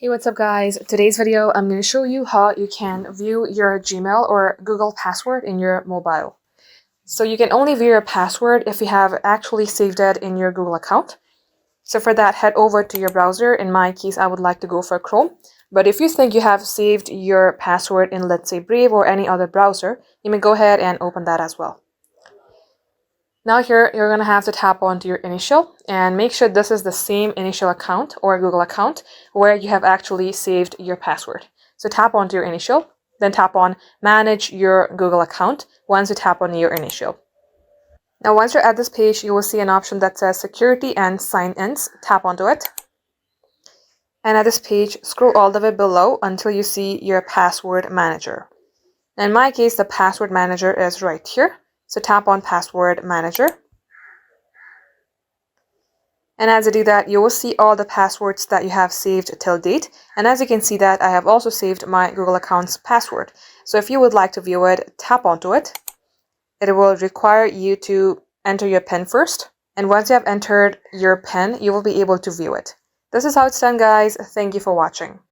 Hey, what's up guys? Today's video, I'm going to show you how you can view your Gmail or Google password in your mobile. So you can only view your password if you have actually saved it in your Google account. So for that, head over to your browser. In my case, I would like to go for Chrome. But if you think you have saved your password in, let's say, Brave or any other browser, you may go ahead and open that as well. Now here, you're going to have to tap onto your initial and make sure this is the same initial account or Google account where you have actually saved your password. So tap onto your initial, then tap on manage your Google account once you tap on your initial. Now once you're at this page, you will see an option that says security and sign-ins. Tap onto it. And at this page, scroll all the way below until you see your password manager. In my case, the password manager is right here. So tap on password manager. And as you do that, you will see all the passwords that you have saved till date. And as you can see that, I have also saved my Google account's password. So if you would like to view it, tap onto it. It will require you to enter your PIN first. And once you have entered your PIN, you will be able to view it. This is how it's done, guys. Thank you for watching.